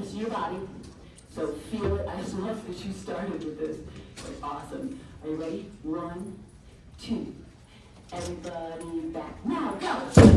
release your body. So feel it. I just love that you started with this. It's awesome. Are you ready? 1, 2. Everybody back. Now go.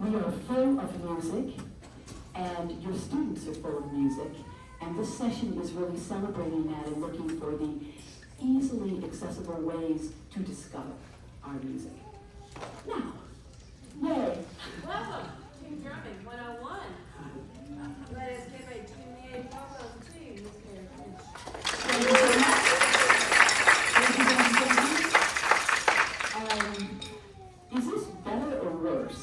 we are full of music, and your students are full of music, and this session is really celebrating that and looking for the easily accessible ways to discover our music. Now, yay! Welcome to Drumming 101. Let us give a GMEA welcome to Mr. Knysh. Thank you very much. Thank you. Is this better or worse?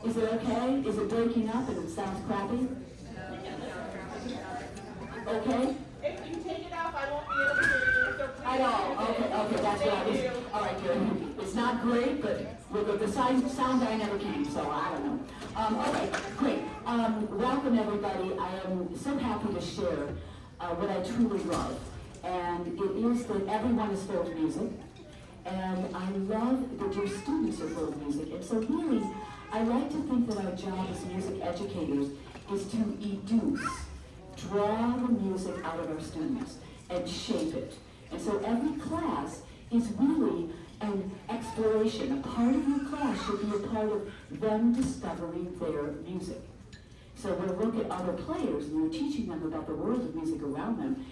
Is it okay? Is it breaking up and it sounds crappy? Okay? If you take it off, I won't be able to hear you. So please. I know. Okay, that's what I was. All right, good. It's not great, but the sound guy never came, so I don't know. Okay, great. Welcome everybody. I am so happy to share what I truly love, and it is that everyone is full of music, and I love that your students are full of music, and so really, I like to think that our job as music educators is to educe, draw the music out of our students and shape it. And so every class is really an exploration. A part of your class should be a part of them discovering their music. So we'll look at other players and we're teaching them about the world of music around them,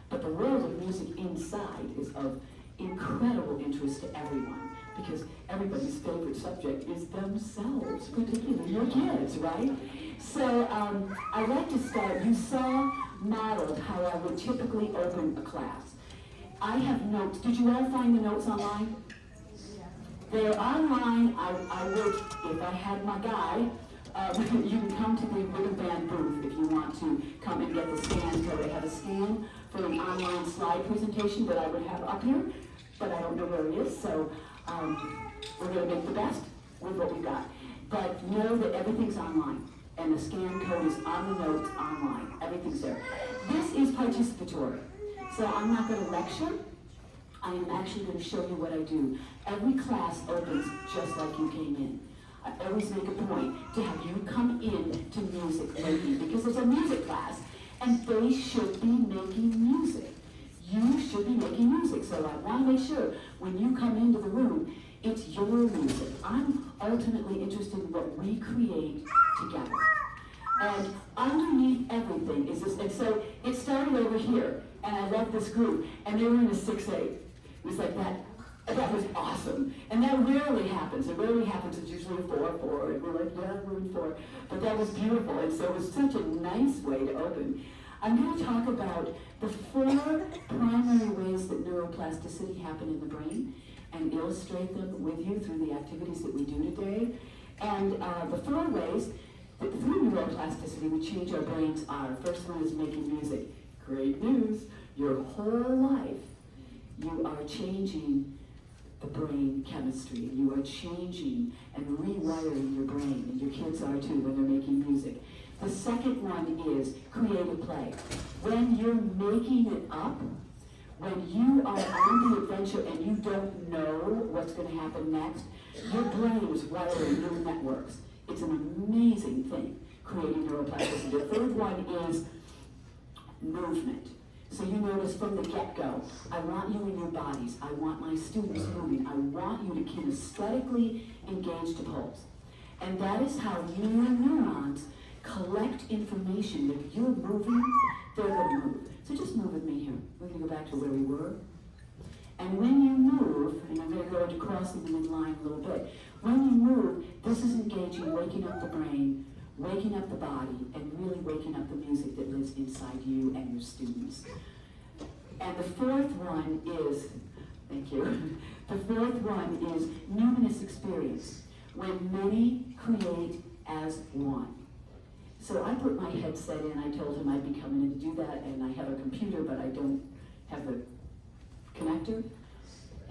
but the world of music inside is of incredible interest to everyone, because everybody's favorite subject is themselves, particularly your kids, right? So I'd like to start. You saw modeled how I would typically open a class. I have notes. Did you all find the notes online? They're online. I would, if I had my guy, you can come to the Rhythm Band booth if you want to come and get the scan code. I have a scan for an online slide presentation that I would have up here, but I don't know where it is, so we're going to make the best with what we got. But know that everything's online, and the scan code is on the notes online. Everything's there. This is participatory, so I'm not going to lecture. I am actually going to show you what I do. Every class opens just like you came in. I always make a point to have you come in to music making, because it's a music class, and they should be making music. You should be making music, so I want to make sure when you come into the room, it's your music. I'm ultimately interested in what we create together. And underneath everything is this, and so it started over here, and I love this group, and they were in a 6/8. It was like that. That was awesome. And that rarely happens. It rarely happens. It's usually a 4/4, and we're like, yeah, we're in 4. But that was beautiful, and so it was such a nice way to open. I'm going to talk about the 4 primary ways that neuroplasticity happen in the brain and illustrate them with you through the activities that we do today. And the 4 ways that through neuroplasticity we change our brains are. First one is making music. Great news. Your whole life you are changing the brain chemistry. You are changing and rewiring your brain, and your kids are too when they're making music. The second one is creative play. When you're making it up, when you are on the adventure and you don't know what's going to happen next, your brain is wiring new networks. It's an amazing thing, creating neuroplasticity. The third one is movement. So you notice from the get-go, I want you in your bodies. I want my students moving. I want you to kinesthetically engage to pulse. And that is how your neurons collect information. If you're moving, they're going to move. So just move with me here. We're going to go back to where we were. And when you move, and I'm going to go into crossing them in line a little bit. When you move, this is engaging, waking up the brain, waking up the body, and really waking up the music that lives inside you and your students. And the fourth one is, thank you, the fourth one is numinous experience, when many create as one. So I put my headset in. I told him I'd be coming in to do that, and I have a computer, but I don't have the connector.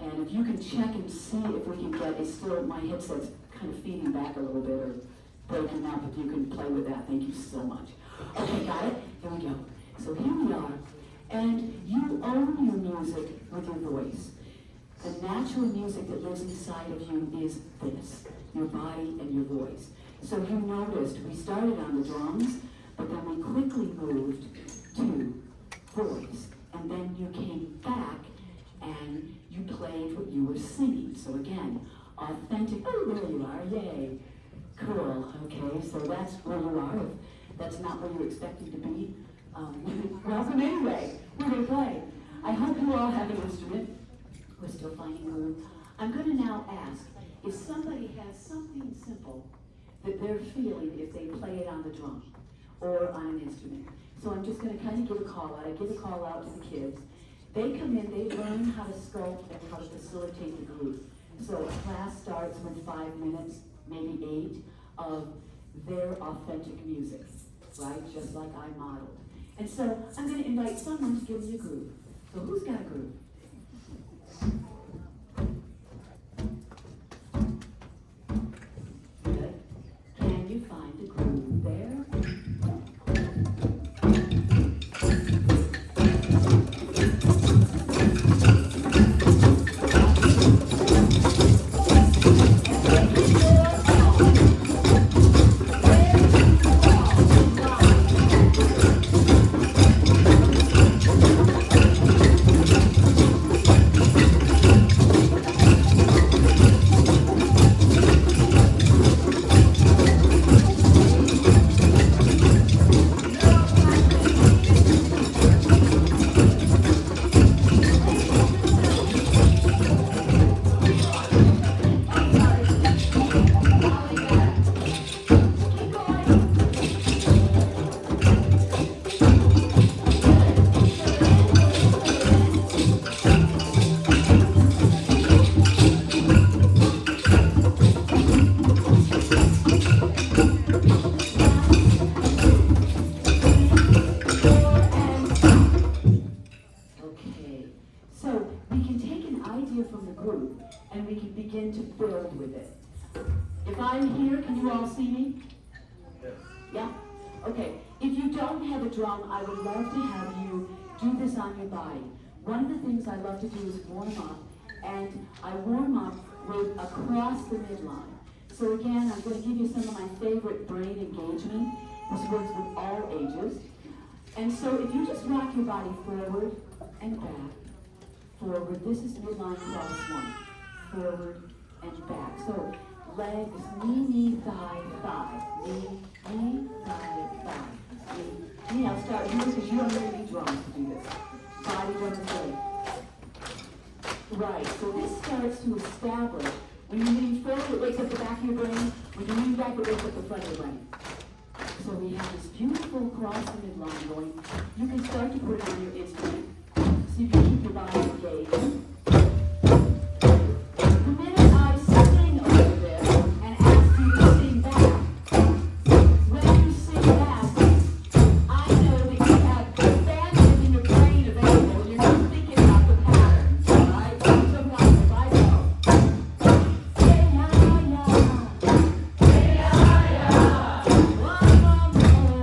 And if you can check and see if we can get, it's still, my headset's kind of feeding back a little bit, or breaking up. If you can play with that, thank you so much. Okay, got it? Here we go. So here we are, and you own your music with your voice. The natural music that lives inside of you is this, your body and your voice. So you noticed we started on the drums, but then we quickly moved to voice. And then you came back and you played what you were singing. So again, authentic, oh, there you are, yay. Cool, okay, so that's where you are. If that's not where you're expected to be, welcome anyway. We're going to play. I hope you all have an instrument. We're still finding groove. I'm going to now ask if somebody has something simple that they're feeling if they play it on the drum or on an instrument. So I'm just going to kind of give a call out. I give a call out to the kids. They come in, they learn how to sculpt and how to facilitate the groove. So a class starts with 5 minutes, maybe 8, of their authentic music, right? Just like I modeled. And so I'm going to invite someone to give me a groove. So who's got a groove? Good. Can you find the groove there? I would love to have you do this on your body. One of the things I love to do is warm up, and I warm up with across the midline. So again, I'm going to give you some of my favorite brain engagement. This works with all ages. And so if you just rock your body forward and back, forward, this is midline cross 1, forward and back. So legs, knee, thigh, thigh, knee, thigh, thigh, knee. I'll start here because you don't really need drums to do this. Body drums good. Right, so this starts to establish. When you lean forward, it wakes up the back of your brain. When you lean back, it wakes up the front of your brain. So we have this beautiful cross the midline going. You can start to put it on your instrument. So you can keep your body engaged. The minute I sing over this and ask you to sing back, when you sing back, I know that you have bandwidth in your brain available. You're not thinking about the pattern, right? So if I go, hey, yeah, one more day,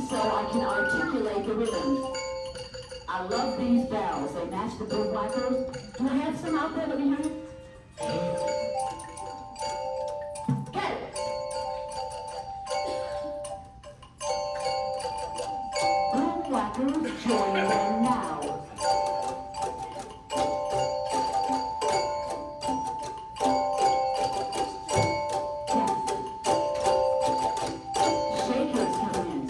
so I can articulate the rhythm. I love these bells. They match the big whackers. Do I have some out there that we hear? Get it. Boom whackers, join them now. Shakers come in.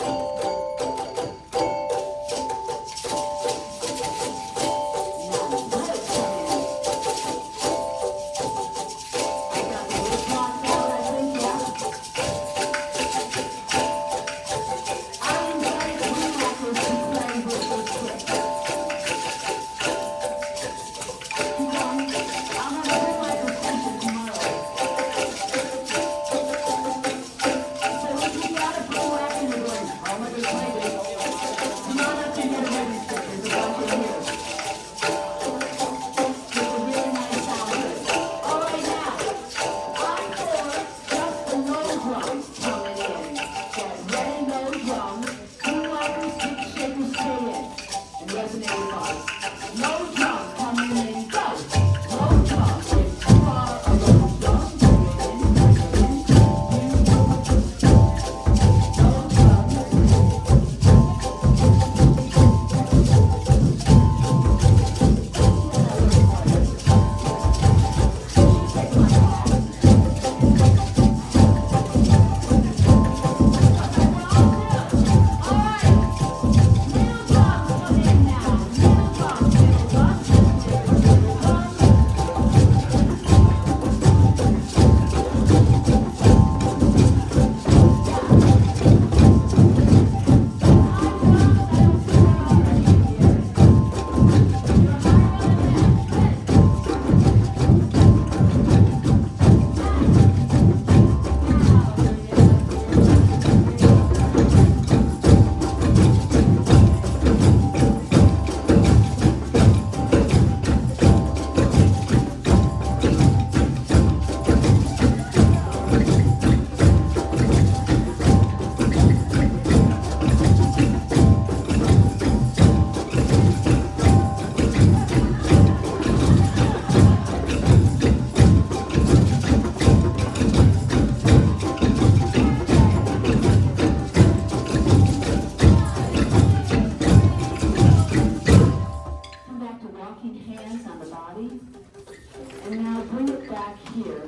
And now bring it back here.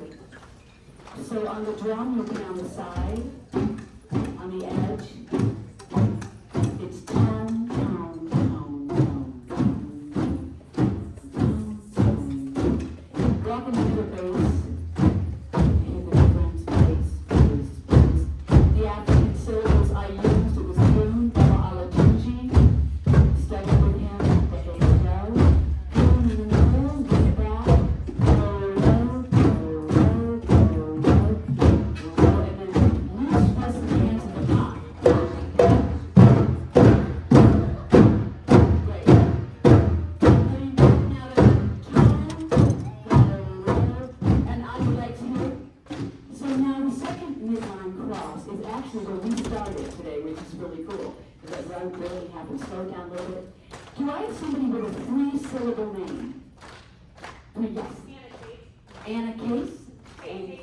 So on the drum, you'll be on the side, on the edge. It's tone, tone, tone, tone, tone, tone, tone. Walking into the bass. Hit the drums, bass. The African syllables I used, it was boom, ala tunji. Studied with him at the AO. Boom in the middle, bring it back. Where we started today, which is really cool, because that really happened. Slow down a little bit. Do I have somebody with a 3-syllable name? Yes. Anna Case. Kate.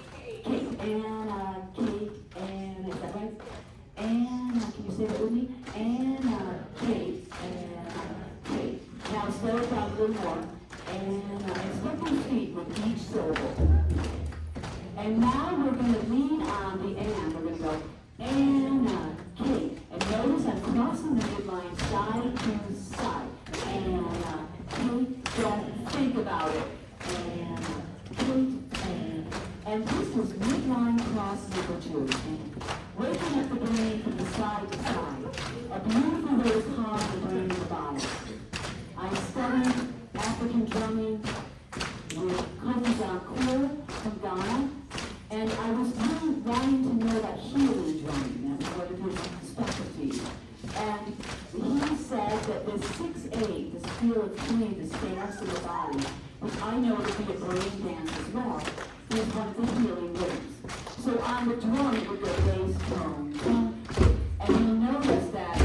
Anna Kate. Anna, is that right? Anna, can you say that with me? Anna Kate. Anna Kate. Now slow it down a little more. And step your feet with each syllable. And now we're going to lean on the and. We're going to go Anna, Kate. And notice I'm crossing the midline side to side. Anna, Kate, don't think about it. Anna, Kate, and this is midline cross number 2. Waking up the brain from the side to side. A beautiful way to calm the brain and the body. I studied African drumming with Knysh from Ghana. And I was really wanting to know about healing drumming. That's one of his specialties. And he said that this 6/8, this feel of playing, the stance of the body, which I know to be a brain dance as well, is one of the healing rhythms. So on the drum, it would go bass, tone, tone. And you'll notice that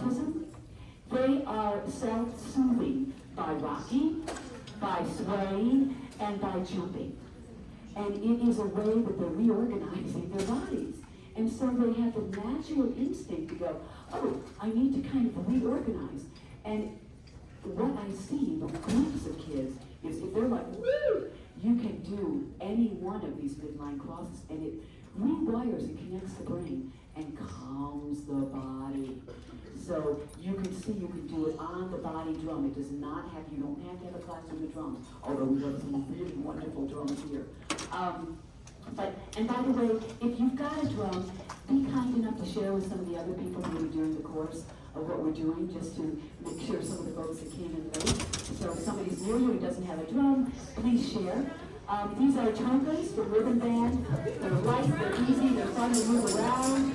autism, they are self-soothing by rocking, by swaying, and by jumping. And it is a way that they're reorganizing their bodies. And so they have the natural instinct to go, oh, I need to kind of reorganize. And what I see with groups of kids is if they're like, woo, you can do any one of these midline crosses, and it rewires and connects the brain and calms the body. So you can see you can do it on the body drum. It does not have, you don't have to have a class on the drums, although we have some really wonderful drums here. And by the way, if you've got a drum, be kind enough to share with some of the other people maybe during the course of what we're doing, just to make sure some of the folks that came in late. So if somebody's near you who doesn't have a drum, please share. These are chonkas, the rhythm band. They're light, they're easy, they're fun to move around.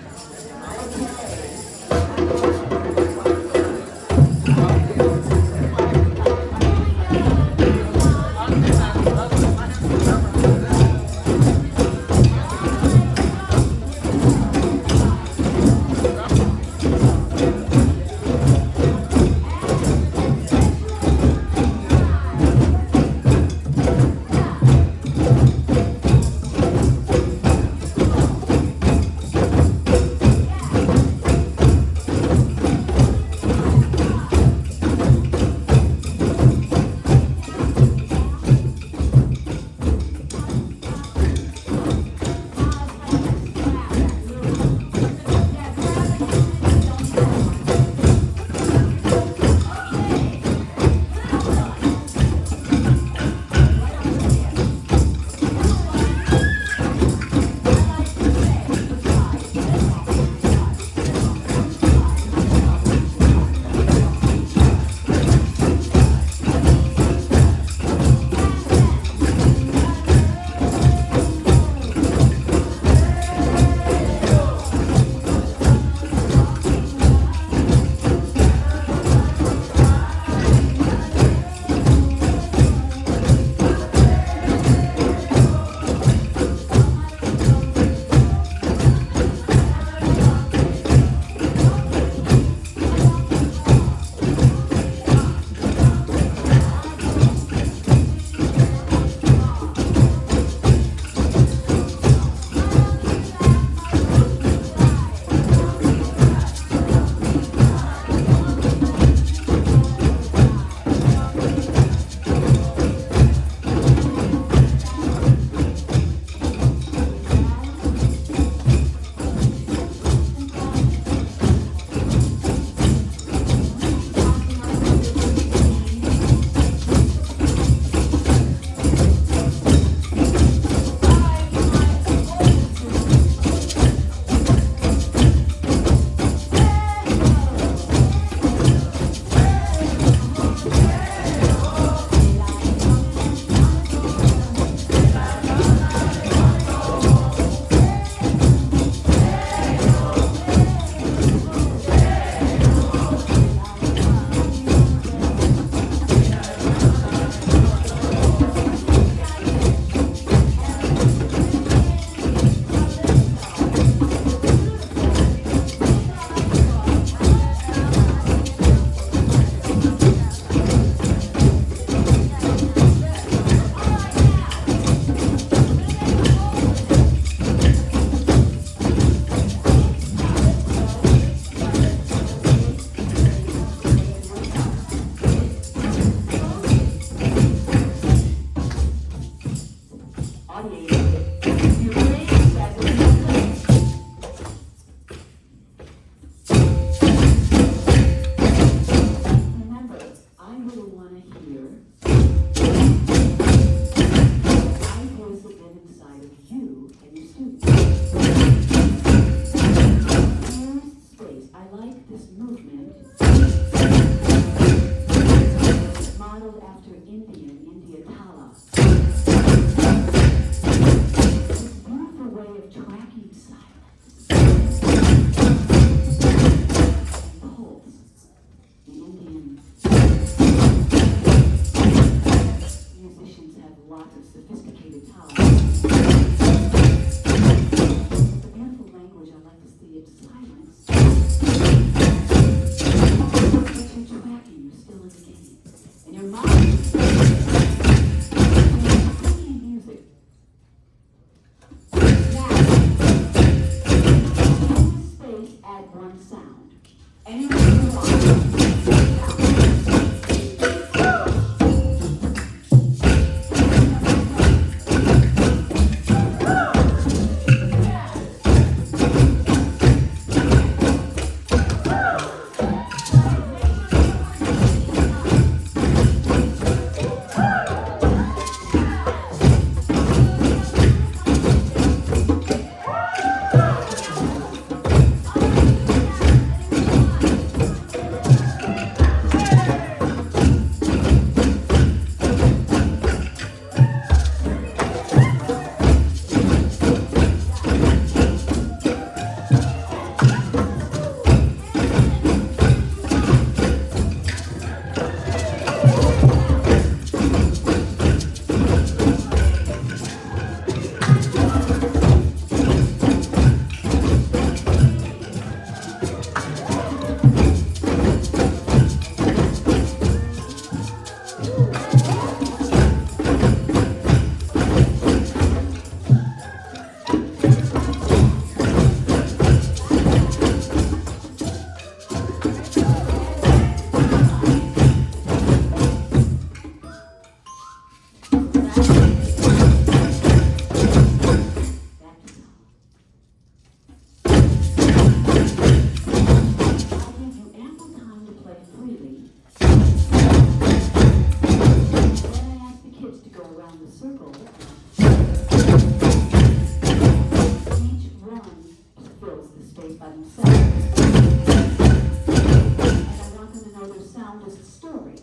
is a story.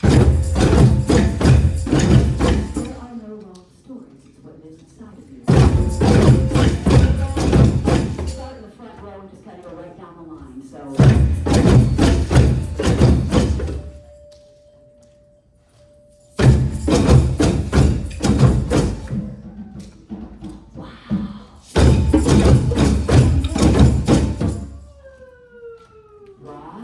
There are no wrong stories. It's what lives inside of you. Start in the front row and just kind of go right down the line. So. Wow.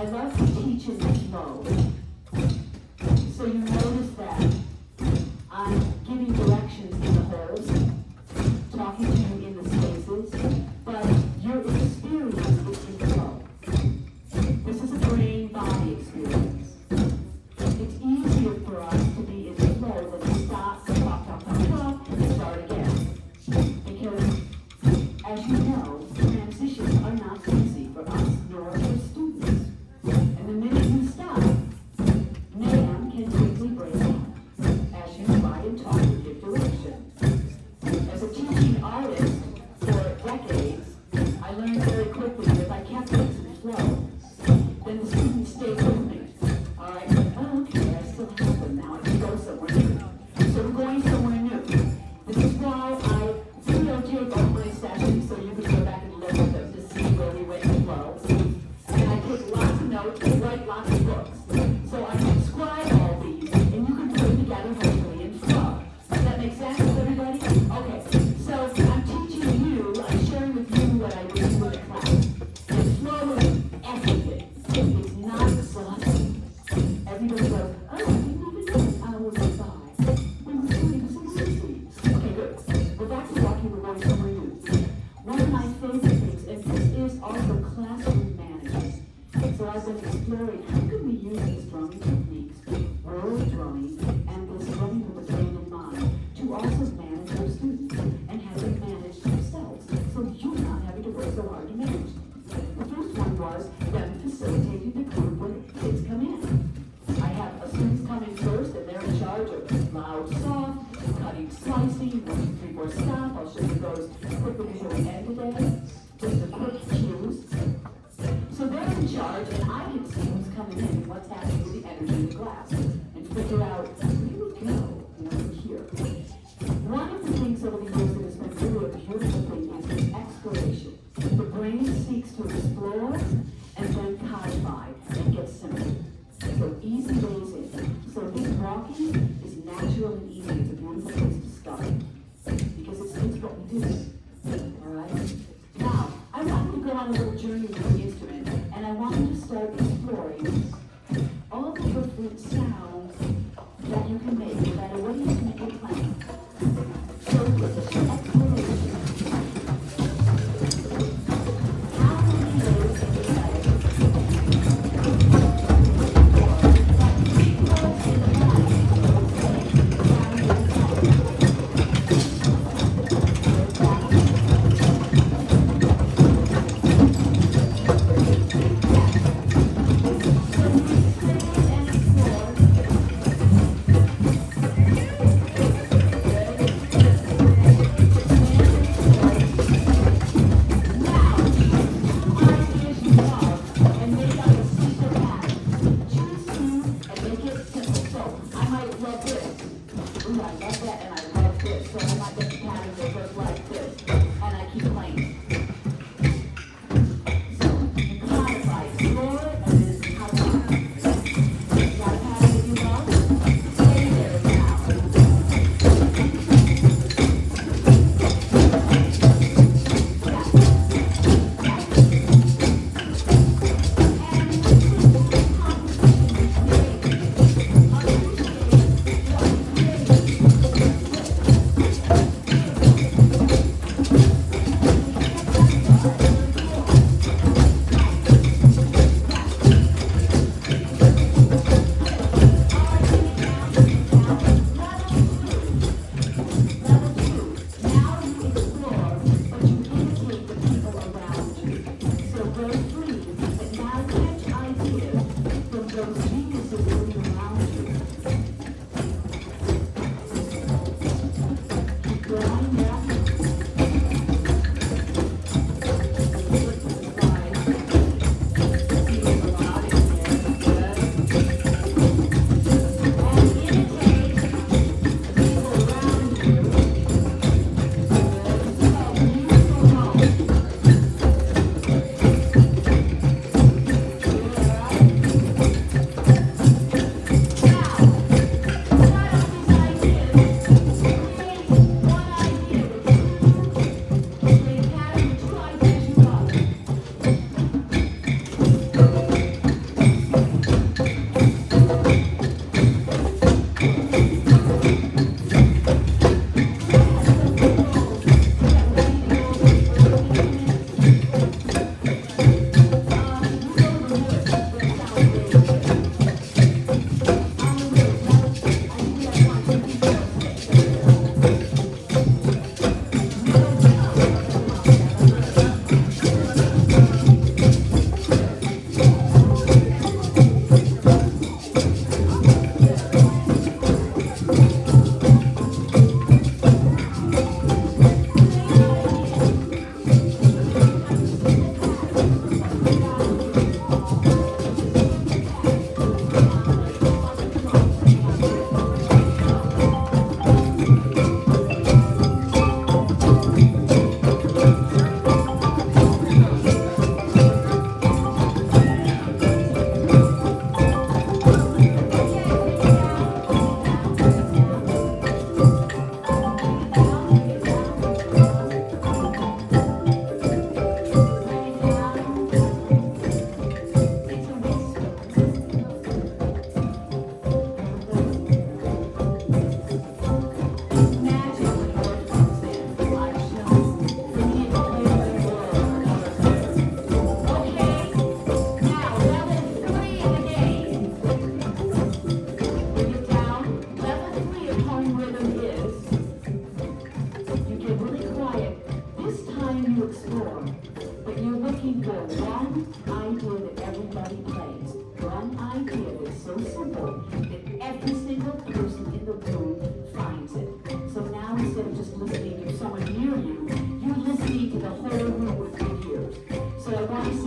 I love to teach in the flow. So you notice that I'm giving directions in the holes, talking to you in the spaces, but your experience is in flow. This is a brain-body experience. It's easier for us to be in flow than to stop, talk, and start again. Because, as you know, transitions are not easy for us nor for students. And the minute you stop, mayhem can quickly break out as you try and talk and give direction. As a teaching artist for decades, I learned very quickly that if I kept things in flow, then the students stayed with me. All right? Oh, okay, I still have them now. I can go somewhere new. So we're going somewhere new. This is why I videotape all my sessions so you can go back and look at them to see where we went in flow. And I take lots of notes and write lots of books. So I transcribe all these, and you can put them together hopefully in flow. Does that make sense with everybody? Okay, so I'm teaching you, I'm sharing with you what I do in the class. And flow is everything. It's not exhausting. Everybody goes, oh, I didn't even know I was by. Okay, good. We're back to walking, we're going somewhere new. One of my favorite things, and this is also classroom management. So I've been exploring how can we use these drumming techniques, world drumming, and this drumming with the brain in mind, to also manage our students and have them manage themselves. So you're not having to work so hard to manage. The first one was them facilitating the group when kids come in. I have students come in first, and they're in charge of loud, soft, cutting, slicing, 1, 2, 3, 4, stop. I'll show you those quickly before we end today. Just a quick cues. So they're in charge, and I can see who's coming in and what's happening with the energy in the class, and figure out where we go, here. One of the things over the years that has been really a beautiful thing is exploration. The brain seeks to explore and then codify and get simple. So easy ways in. So this walking is natural and easy. It's a beautiful place to start because it's what we do. All right. Now I want you to go on a little journey with the instrument, and I want you to start exploring all the different sounds that you can make, no matter what instrument you're playing. So this is your exploration. How many ways can you play?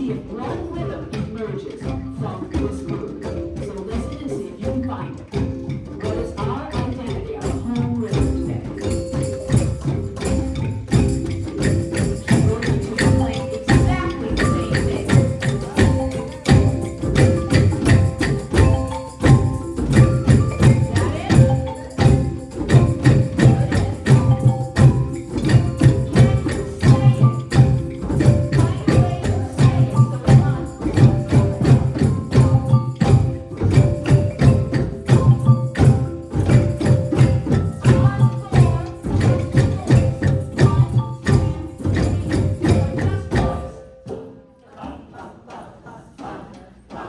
see if one rhythm emerges from this group. So listen and see if you can find it. What is our identity, our home rhythm today? We're going to be playing exactly the same thing.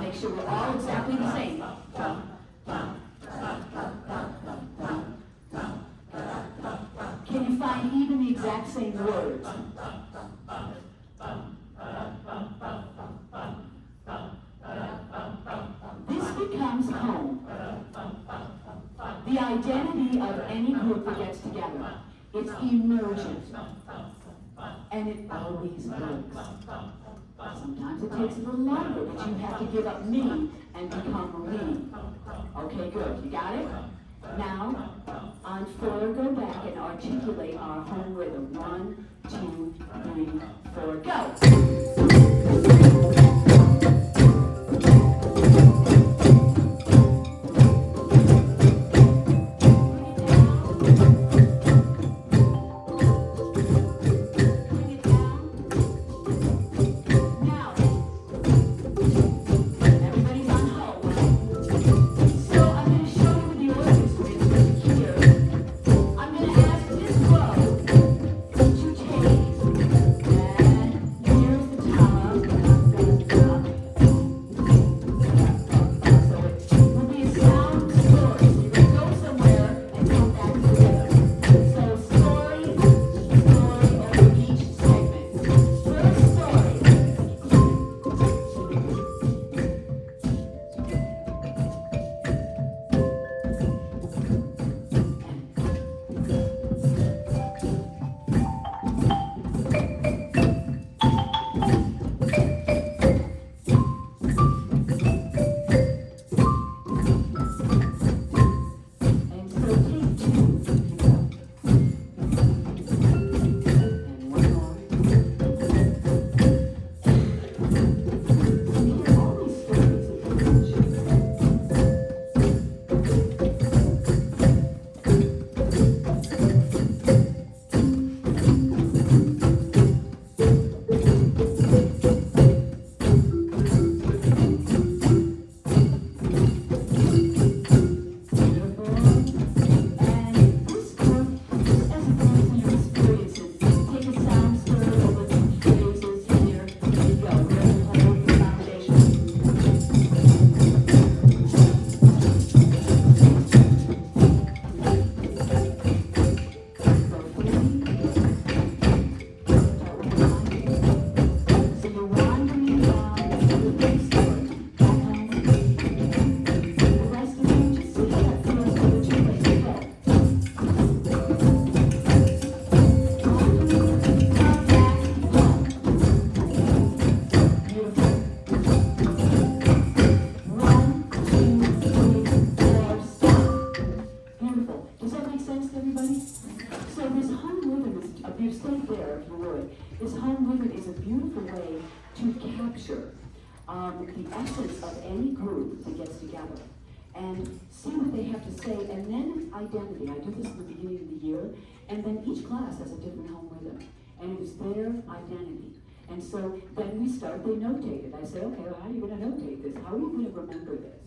Make sure we're all exactly the same. Can you find even the exact same words? This becomes home. The identity of any group that gets together. It's emergent. And it always works. Sometimes it takes a little longer, but you have to give up me and become we. Okay, good. You got it? Now, on 4, go back and articulate our home rhythm. 1, 2, 3, 4, go. The essence of any group that gets together and see what they have to say, and then identity. I do this at the beginning of the year, and then each class has a different home rhythm, and it's their identity. And so then we start, they notate it. I say, okay, well, how are you going to notate this? How are you going to remember this?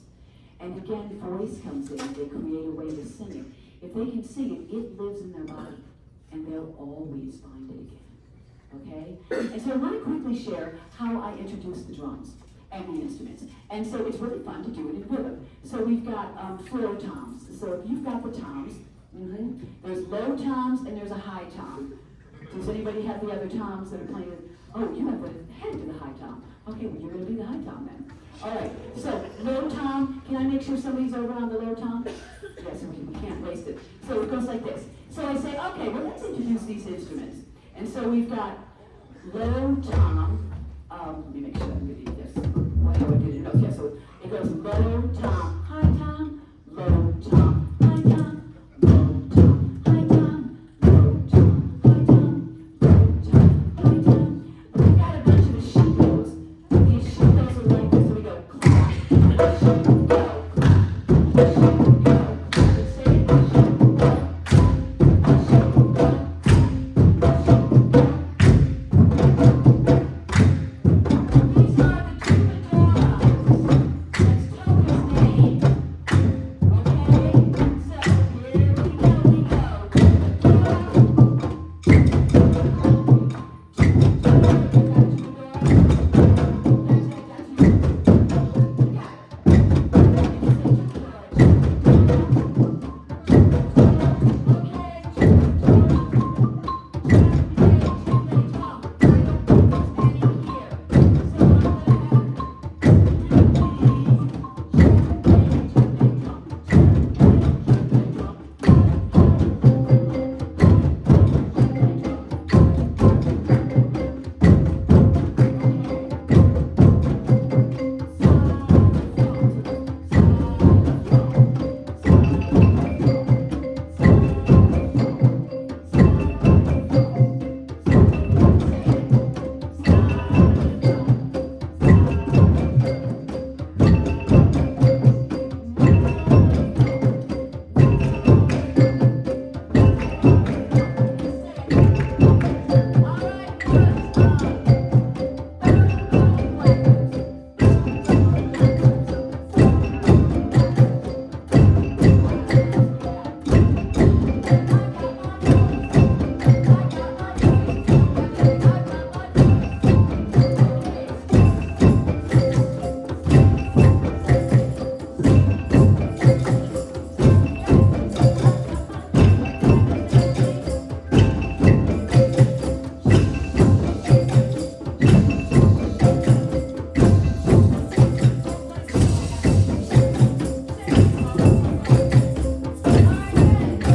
And again, voice comes in, they create a way to sing it. If they can sing it, it lives in their body, and they'll always find it again. Okay? And so I want to quickly share how I introduce the drums and the instruments. And so it's really fun to do it in rhythm. So we've got floor toms. So if you've got the toms, there's low toms and there's a high tom. Does anybody have the other toms that are playing? Oh, you have the head to the high tom. Okay, well, you're going to be the high tom then. All right, so low tom. Can I make sure somebody's over on the low tom? Yes, we can't waste it. So it goes like this. So I say, okay, well, let's introduce these instruments. And so we've got low tom, Let me make sure I'm reading this. Well, how I did it. Okay, so it goes low, tom, high tom, low, tom, high tom, low, tom, high tom, low, tom, high tom, low, tom, high tom. We've got a bunch of shingles. These shingles are like this. So we go clap, shingle, clap, shingle, clap. Say it, shingle, clap, shingle,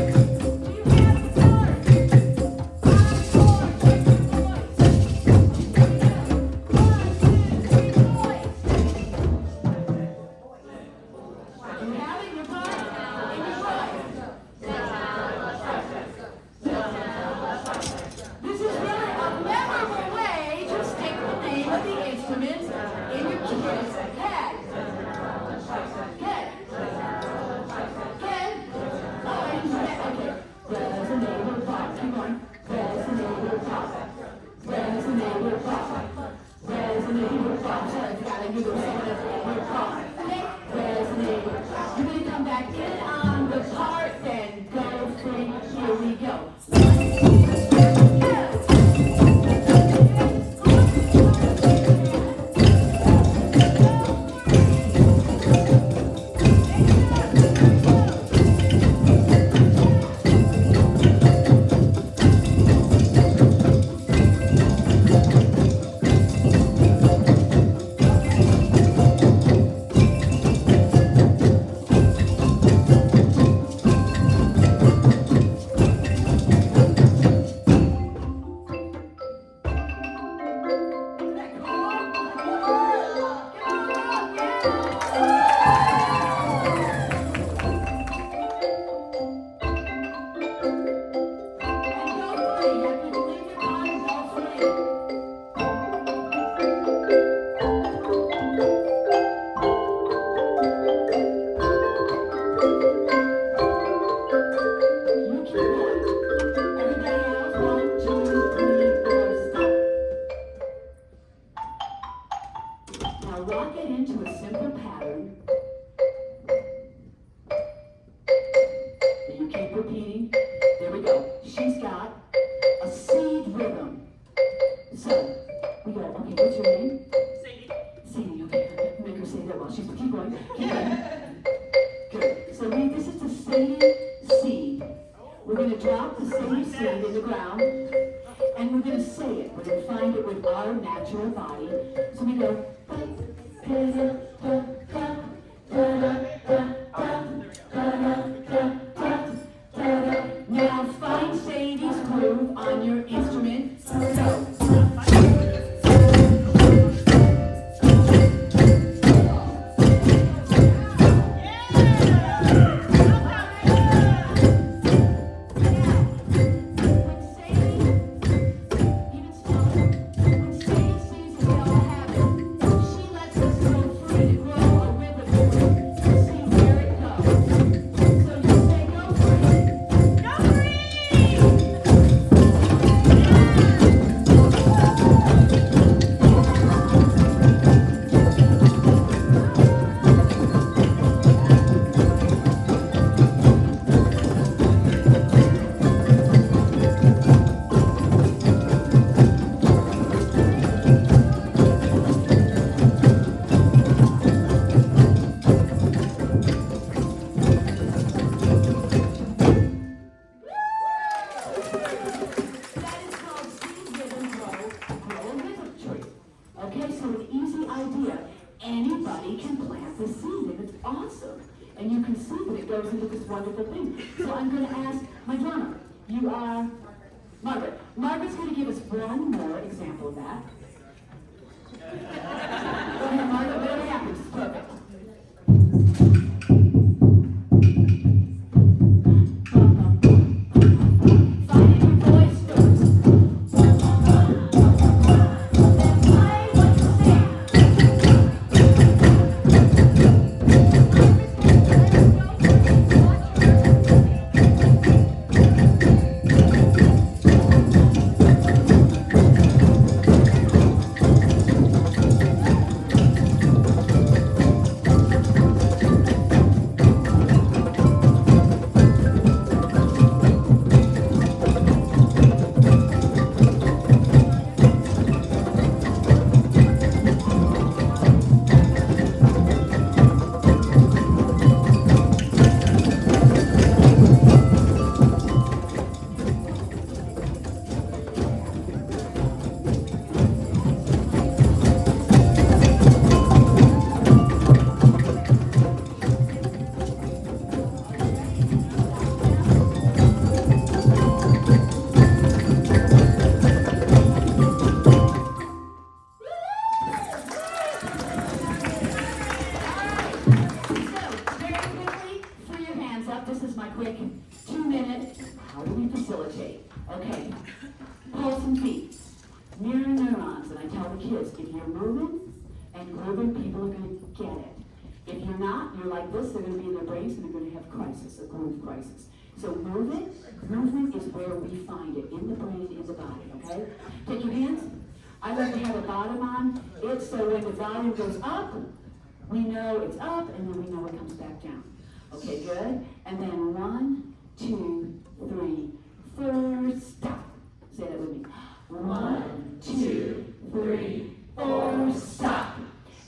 clap. These are the troubadours. Let's tell his name. can plant the seed, and it's awesome. And you can see that it goes into this wonderful thing. So I'm going to ask my drummer. You are Margaret. Margaret's going to give us one more example of that. Go ahead, Margaret. Whatever happens, it's perfect. So movement is where we find it, in the brain, in the body, okay? Take your hands. I like to have a bottom on. It's so when the volume goes up, we know it's up, and then we know it comes back down. Okay, good. And then 1, 2, 3, 4, stop. Say that with me. 1, 2, 3, 4, stop.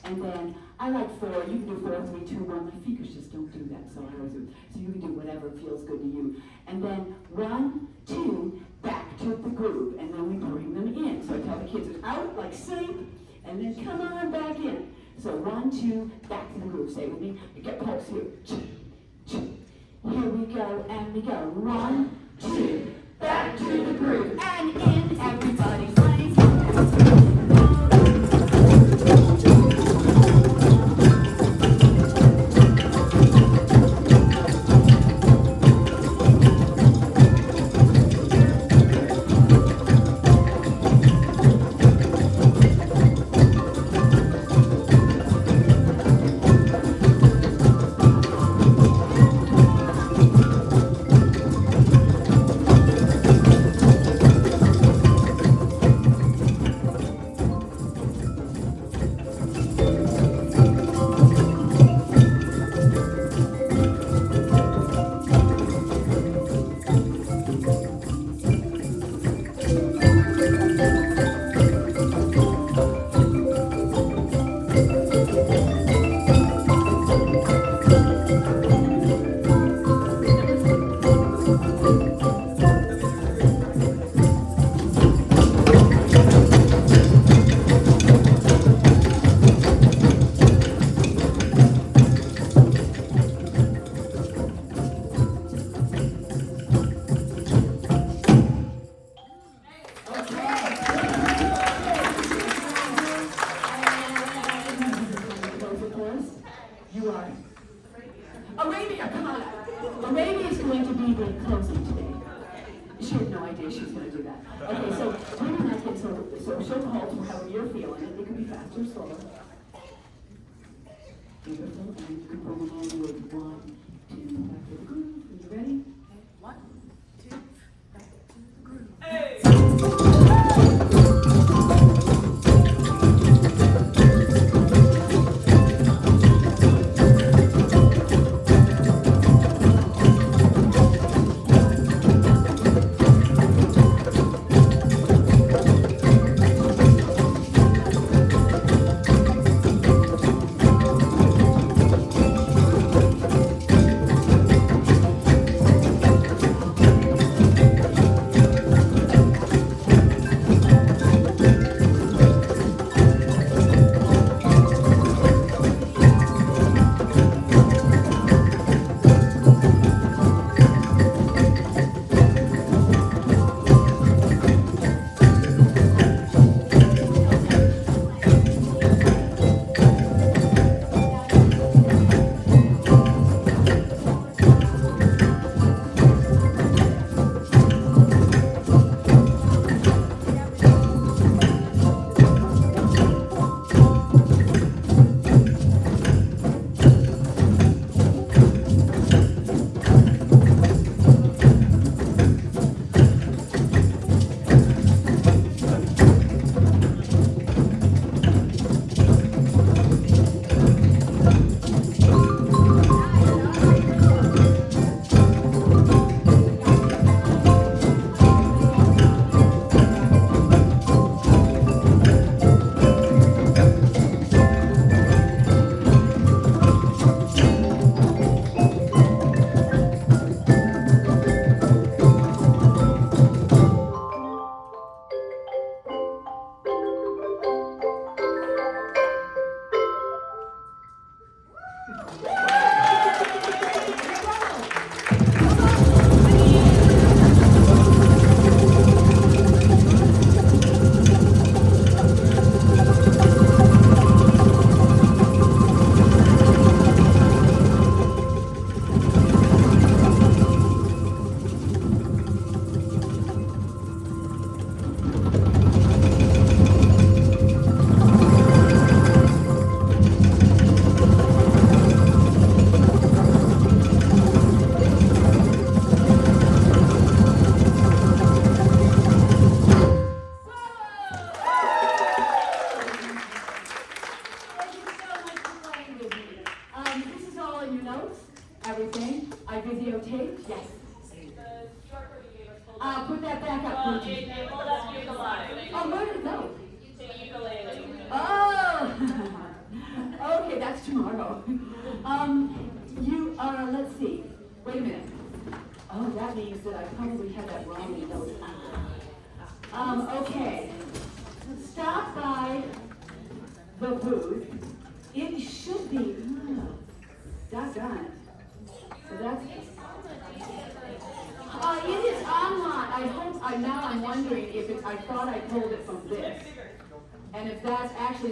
And then I like 4. You can do 4, 3, 2, 1. My fingers just don't do that, so I always do. So you can do whatever feels good to you. And then 1, 2, back to the groove. And then we bring them in. So I tell the kids it's out like sync, and then come on back in. So 1, 2, back to the groove. Say it with me. You get pulse here. Here we go, and we go. 1, 2, back to the groove. And in, everybody playing. Thank you so much for playing with me. This is all in your notes, everything. I videotaped, yes. Put that back up, please. Well, that's ukulele. Oh, where did it go? Ukulele. Oh! Okay, that's tomorrow. Let's see. Wait a minute. Oh, that means that I probably had that wrong in notes. Okay. Stop by the booth. It should be, doggone it. So that's, it is online. Now I'm wondering if it's, I thought I pulled it from this. And if that's actually